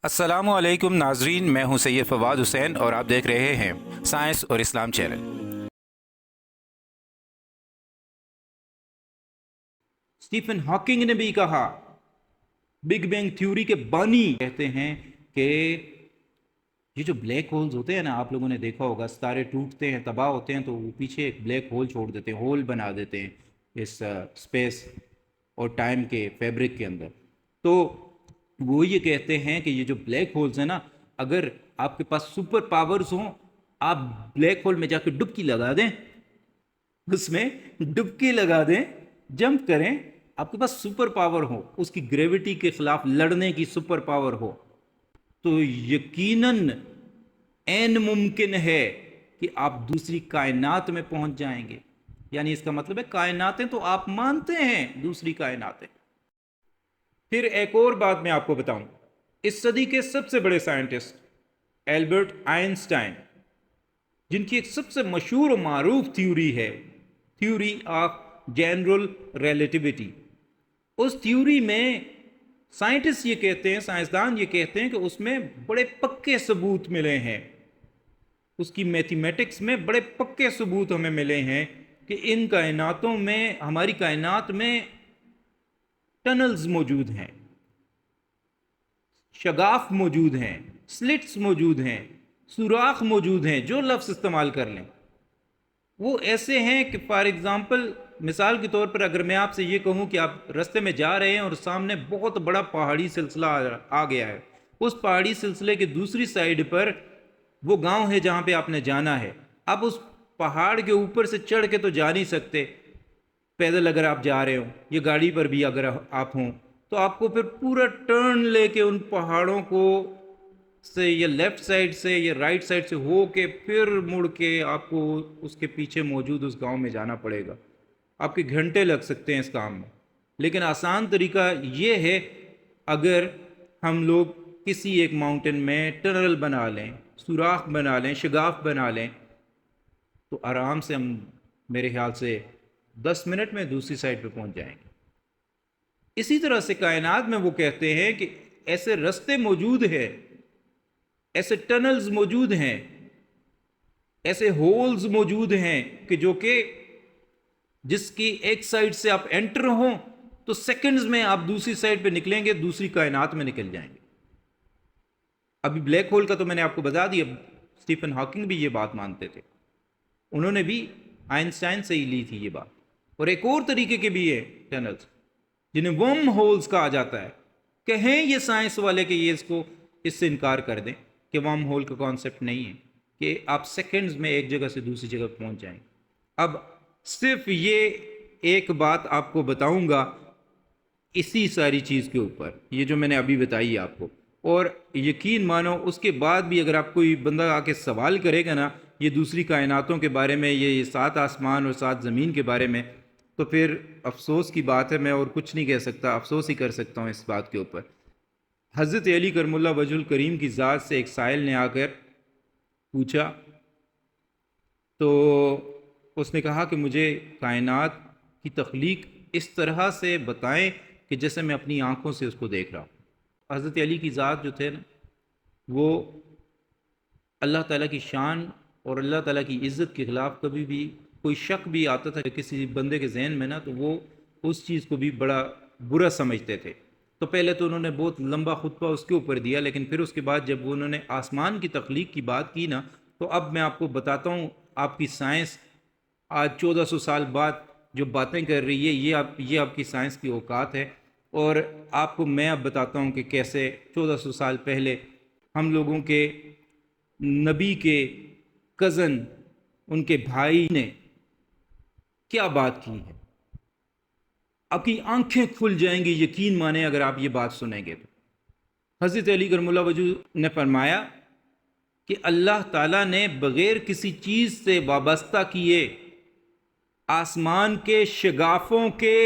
السلام علیکم ناظرین، میں ہوں سید فواد حسین اور آپ دیکھ رہے ہیں سائنس اور اسلام چینل۔ اسٹیفن ہاکنگ نے بھی کہا، بگ بینگ تھیوری کے بانی کہتے ہیں کہ یہ جو بلیک ہولز ہوتے ہیں نا، آپ لوگوں نے دیکھا ہوگا ستارے ٹوٹتے ہیں، تباہ ہوتے ہیں تو وہ پیچھے ایک بلیک ہول چھوڑ دیتے ہیں، ہول بنا دیتے ہیں اس اسپیس اور ٹائم کے فیبرک کے اندر۔ تو وہ یہ کہتے ہیں کہ یہ جو بلیک ہولز ہیں نا، اگر آپ کے پاس سپر پاورز ہوں، آپ بلیک ہول میں جا کے ڈبکی لگا دیں، اس میں ڈبکی لگا دیں، جمپ کریں، آپ کے پاس سپر پاور ہو، اس کی گریوٹی کے خلاف لڑنے کی سپر پاور ہو، تو یقیناً عین ممکن ہے کہ آپ دوسری کائنات میں پہنچ جائیں گے۔ یعنی اس کا مطلب ہے کائناتیں تو آپ مانتے ہیں، دوسری کائناتیں۔ پھر ایک اور بات میں آپ کو بتاؤں، اس صدی کے سب سے بڑے سائنٹسٹ البرٹ آئنسٹائن، جن کی ایک سب سے مشہور و معروف تھیوری ہے، تھیوری آف جنرل ریلیٹیوٹی، اس تھیوری میں سائنٹسٹ یہ کہتے ہیں، سائنسدان یہ کہتے ہیں کہ اس میں بڑے پکے ثبوت ملے ہیں، اس کی میتھمیٹکس میں بڑے پکے ثبوت ہمیں ملے ہیں کہ ان کائناتوں میں، ہماری کائنات میں ٹنلز موجود ہیں، شگاف موجود ہیں، سلٹس موجود ہیں، سوراخ موجود ہیں، جو لفظ استعمال کر لیں وہ ایسے ہیں کہ فار ایگزامپل، مثال کے طور پر اگر میں آپ سے یہ کہوں کہ آپ رستے میں جا رہے ہیں اور سامنے بہت بڑا پہاڑی سلسلہ آ گیا ہے، اس پہاڑی سلسلے کے دوسری سائیڈ پر وہ گاؤں ہے جہاں پہ آپ نے جانا ہے، آپ اس پہاڑ کے اوپر سے چڑھ کے تو جا نہیں سکتے، پیدل اگر آپ جا رہے ہوں یا گاڑی پر بھی اگر آپ ہوں تو آپ کو پھر پورا ٹرن لے کے ان پہاڑوں کو سے یا لیفٹ سائڈ سے یا رائٹ سائڈ سے ہو کے پھر مڑ کے آپ کو اس کے پیچھے موجود اس گاؤں میں جانا پڑے گا، آپ کے گھنٹے لگ سکتے ہیں اس کام میں۔ لیکن آسان طریقہ یہ ہے، اگر ہم لوگ کسی ایک ماؤنٹین میں ٹنل بنا لیں، سوراخ بنا لیں، شگاف بنا لیں، تو آرام سے ہم، میرے خیال سے 10 منٹ میں دوسری سائڈ پہ پہنچ جائیں گے۔ اسی طرح سے کائنات میں وہ کہتے ہیں کہ ایسے رستے موجود ہیں، ایسے ٹنلز موجود ہیں، ایسے ہولز موجود ہیں کہ جو کہ جس کی ایک سائڈ سے آپ انٹر ہوں تو سیکنڈز میں آپ دوسری سائڈ پہ نکلیں گے، دوسری کائنات میں نکل جائیں گے۔ ابھی بلیک ہول کا تو میں نے آپ کو بتا دیا، اسٹیفن ہاکنگ بھی یہ بات مانتے تھے، انہوں نے بھی آئنسٹائن سے ہی لی تھی یہ بات۔ اور ایک اور طریقے کے بھی ہے ٹنلز، جنہیں ورم ہولز کہا جاتا ہے، کہیں یہ سائنس والے کہ یہ اس سے انکار کر دیں کہ ورم ہول کا کانسیپٹ نہیں ہے کہ آپ سیکنڈز میں ایک جگہ سے دوسری جگہ پہنچ جائیں۔ اب صرف یہ ایک بات آپ کو بتاؤں گا اسی ساری چیز کے اوپر، یہ جو میں نے ابھی بتائی آپ کو، اور یقین مانو اس کے بعد بھی اگر آپ کوئی بندہ آ کے سوال کرے گا نا یہ دوسری کائناتوں کے بارے میں، یہ 7 آسمان اور 7 زمین کے بارے میں، تو پھر افسوس کی بات ہے، میں اور کچھ نہیں کہہ سکتا، افسوس ہی کر سکتا ہوں اس بات کے اوپر۔ حضرت علی کرم اللہ وجہ الکریم کی ذات سے ایک سائل نے آ کر پوچھا، تو اس نے کہا کہ مجھے کائنات کی تخلیق اس طرح سے بتائیں کہ جیسے میں اپنی آنکھوں سے اس کو دیکھ رہا ہوں۔ حضرت علی کی ذات جو تھے نا، وہ اللہ تعالیٰ کی شان اور اللہ تعالیٰ کی عزت کے خلاف کبھی بھی کوئی شک بھی آتا تھا کسی بندے کے ذہن میں نا، تو وہ اس چیز کو بھی بڑا برا سمجھتے تھے۔ تو پہلے تو انہوں نے بہت لمبا خطبہ اس کے اوپر دیا، لیکن پھر اس کے بعد جب انہوں نے آسمان کی تخلیق کی بات کی نا، تو اب میں آپ کو بتاتا ہوں، آپ کی سائنس آج 1400 سال بعد جو باتیں کر رہی ہے، یہ آپ کی سائنس کی اوقات ہے، اور آپ کو میں اب بتاتا ہوں کہ کیسے 1400 سال پہلے ہم لوگوں کے نبی کے کزن، ان کے بھائی نے کیا بات کی ہے۔ آپ کی آنکھیں کھل جائیں گی، یقین مانیں اگر آپ یہ بات سنیں گے تو۔ حضرت علی کرم اللہ وجہ نے فرمایا کہ اللہ تعالیٰ نے بغیر کسی چیز سے وابستہ کیے آسمان کے شگافوں کے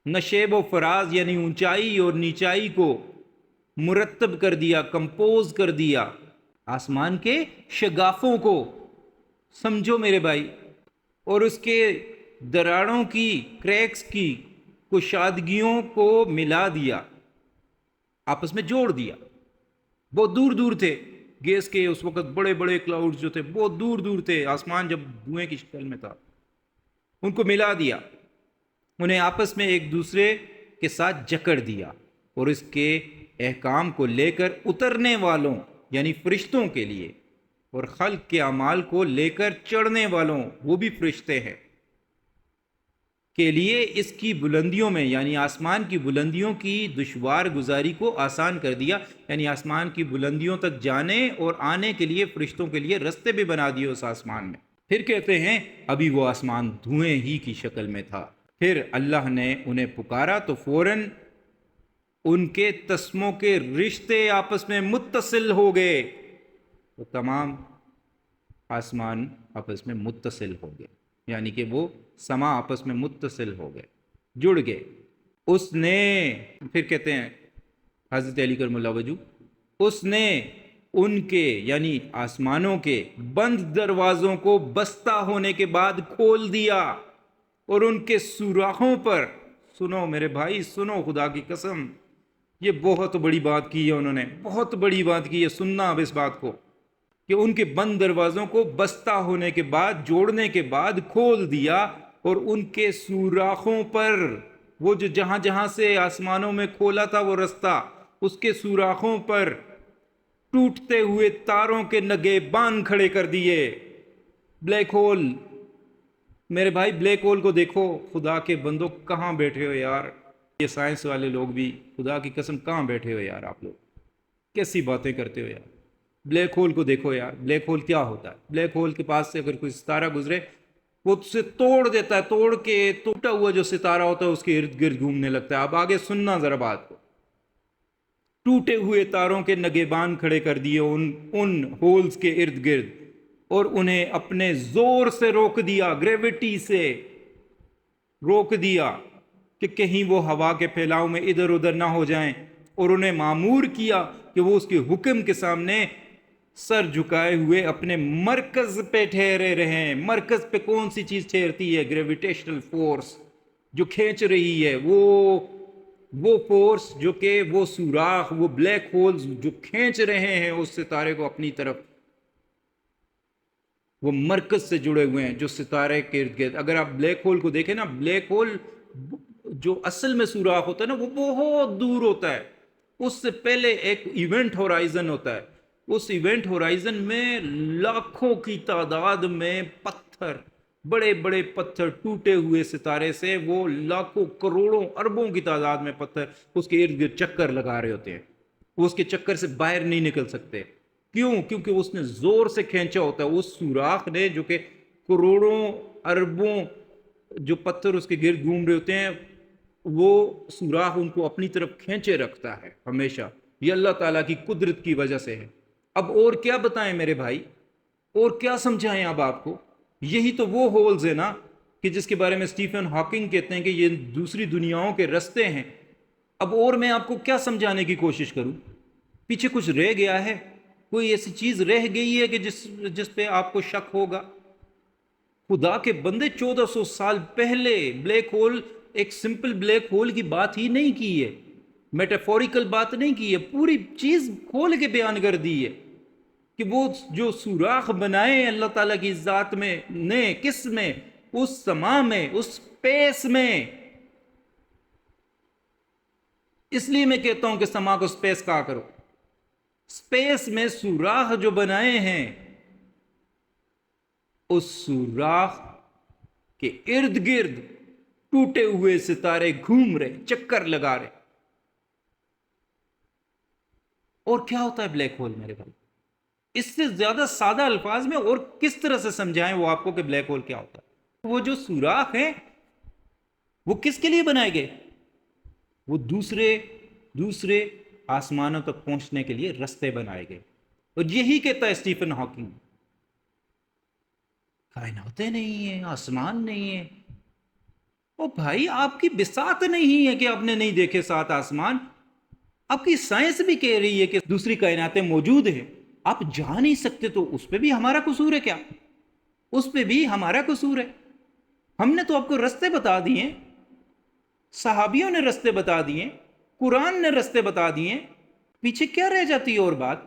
نشیب و فراز، یعنی اونچائی اور نیچائی کو مرتب کر دیا، کمپوز کر دیا، آسمان کے شگافوں کو، سمجھو میرے بھائی، اور اس کے دراڑوں کی، کریکس کی کشادگیوں کو ملا دیا، آپس میں جوڑ دیا۔ بہت دور دور تھے، گیس کے اس وقت بڑے بڑے کلاؤڈز جو تھے بہت دور دور تھے، آسمان جب دھوئیں کی شکل میں تھا، ان کو ملا دیا، انہیں آپس میں ایک دوسرے کے ساتھ جکڑ دیا، اور اس کے احکام کو لے کر اترنے والوں یعنی فرشتوں کے لیے، اور خلق کے اعمال کو لے کر چڑھنے والوں وہ بھی فرشتے ہیں کے لیے اس کی بلندیوں میں یعنی آسمان کی بلندیوں کی دشوار گزاری کو آسان کر دیا، یعنی آسمان کی بلندیوں تک جانے اور آنے کے لیے فرشتوں کے لیے رستے بھی بنا دیے اس آسمان میں۔ پھر کہتے ہیں ابھی وہ آسمان دھوئیں ہی کی شکل میں تھا، پھر اللہ نے انہیں پکارا تو فوراً ان کے تسموں کے رشتے آپس میں متصل ہو گئے، تو تمام آسمان آپس میں متصل ہو گئے، یعنی کہ وہ سما آپس میں متصل ہو گئے، جڑ گئے۔ اس نے، پھر کہتے ہیں حضرت علی کرم اللہ وجہ، اس نے ان کے یعنی آسمانوں کے بند دروازوں کو بستہ ہونے کے بعد کھول دیا، اور ان کے سوراخوں پر، سنو میرے بھائی سنو، خدا کی قسم یہ بہت بڑی بات کی ہے، انہوں نے بہت بڑی بات کی ہے، سننا اب اس بات کو، کہ ان کے بند دروازوں کو بستہ ہونے کے بعد، جوڑنے کے بعد کھول دیا، اور ان کے سوراخوں پر، وہ جو جہاں جہاں سے آسمانوں میں کھولا تھا وہ رستہ، اس کے سوراخوں پر ٹوٹتے ہوئے تاروں کے نگے بان کھڑے کر دیے۔ بلیک ہول، میرے بھائی بلیک ہول کو دیکھو، خدا کے بندوں کہاں بیٹھے ہو یار، یہ سائنس والے لوگ بھی خدا کی قسم کہاں بیٹھے ہو یار، آپ لوگ کیسی باتیں کرتے ہو یار۔ بلیک ہول کو دیکھو یار، بلیک ہول کیا ہوتا ہے؟ بلیک ہول کے پاس سے اگر کوئی ستارہ گزرے وہ اسے توڑ دیتا ہے، توڑ کے ٹوٹا ہوا جو ستارہ ہوتا ہے اس کے ارد گرد گھومنے لگتا ہے۔ اب آگے سننا ذرا بات کو، ٹوٹے ہوئے تاروں کے نگہبان کھڑے کر دیے ان ہولز کے ارد گرد، اور انہیں اپنے زور سے روک دیا، گریوٹی سے روک دیا کہ کہیں وہ ہوا کے پھیلاؤ میں ادھر ادھر نہ ہو جائیں، اور انہیں معمور کیا کہ وہ اس کے حکم کے سامنے سر جھکائے ہوئے اپنے مرکز پہ ٹھہرے رہیں۔ مرکز پہ کون سی چیز ٹھہرتی ہے؟ گریویٹیشنل فورس جو کھینچ رہی ہے، وہ فورس جو کہ وہ سوراخ، وہ بلیک ہولز جو کھینچ رہے ہیں اس ستارے کو اپنی طرف، وہ مرکز سے جڑے ہوئے ہیں جو ستارے کے ارد گرد۔ اگر آپ بلیک ہول کو دیکھیں نا، بلیک ہول جو اصل میں سوراخ ہوتا ہے نا وہ بہت دور ہوتا ہے، اس سے پہلے ایک ایونٹ ہورائزن ہوتا ہے، اس ایونٹ ہورائزن میں لاکھوں کی تعداد میں پتھر، بڑے بڑے پتھر ٹوٹے ہوئے ستارے سے، وہ لاکھوں کروڑوں اربوں کی تعداد میں پتھر اس کے ارد گرد چکر لگا رہے ہوتے ہیں، وہ اس کے چکر سے باہر نہیں نکل سکتے۔ کیوں؟ کیونکہ اس نے زور سے کھینچا ہوتا ہے، اس سوراخ نے جو کہ کروڑوں اربوں جو پتھر اس کے گرد گھوم رہے ہوتے ہیں، وہ سوراخ ان کو اپنی طرف کھینچے رکھتا ہے ہمیشہ۔ یہ اللہ تعالیٰ کی قدرت کی وجہ سے ہے۔ اب اور کیا بتائیں میرے بھائی، اور کیا سمجھائیں اب آپ کو؟ یہی تو وہ ہولز ہیں نا کہ جس کے بارے میں اسٹیفن ہاکنگ کہتے ہیں کہ یہ دوسری دنیاؤں کے رستے ہیں۔ اب اور میں آپ کو کیا سمجھانے کی کوشش کروں؟ پیچھے کچھ رہ گیا ہے؟ کوئی ایسی چیز رہ گئی ہے کہ جس پہ آپ کو شک ہوگا؟ خدا کے بندے 1400 سال پہلے بلیک ہول، ایک سمپل بلیک ہول کی بات ہی نہیں کی ہے، میٹافوریکل بات نہیں کی ہے، پوری چیز کھول کے بیان کر دی ہے کہ وہ جو سوراخ بنائے اللہ تعالیٰ کی ذات میں نے، کس میں؟ اس سما میں، اس اسپیس میں۔ اس لیے میں کہتا ہوں کہ سما کو اسپیس کہا کرو۔ اسپیس میں سوراخ جو بنائے ہیں، اس سوراخ کے ارد گرد ٹوٹے ہوئے ستارے گھوم رہے، چکر لگا رہے۔ اور کیا ہوتا ہے بلیک ہول میرے بھائی؟ اس سے زیادہ سادہ الفاظ میں اور کس طرح سے سمجھائیں وہ آپ کو کہ بلیک ہول کیا ہوتا ہے؟ وہ جو سوراخ ہیں وہ کس کے لیے بنائے گئے؟ وہ دوسرے آسمانوں تک پہنچنے کے لیے رستے بنائے گئے۔ اور یہی کہتا ہے اسٹیفن ہاکنگ، کائناتیں نہیں ہیں، آسمان نہیں ہے۔ او بھائی، آپ کی بساط نہیں ہے کہ آپ نے نہیں دیکھے 7 آسمان، آپ کی سائنس بھی کہہ رہی ہے کہ دوسری کائناتیں موجود ہیں، آپ جا نہیں سکتے، تو اس پہ بھی ہمارا قصور ہے کیا؟ اس پہ بھی ہمارا قصور ہے؟ ہم نے تو آپ کو رستے بتا دیے، صحابیوں نے رستے بتا دیے، قرآن نے رستے بتا دیے، پیچھے کیا رہ جاتی ہے اور بات.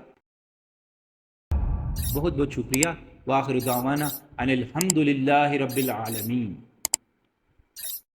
بہت بہت شکریہ. وآخر دعوانا ان الحمد للہ رب العالمین.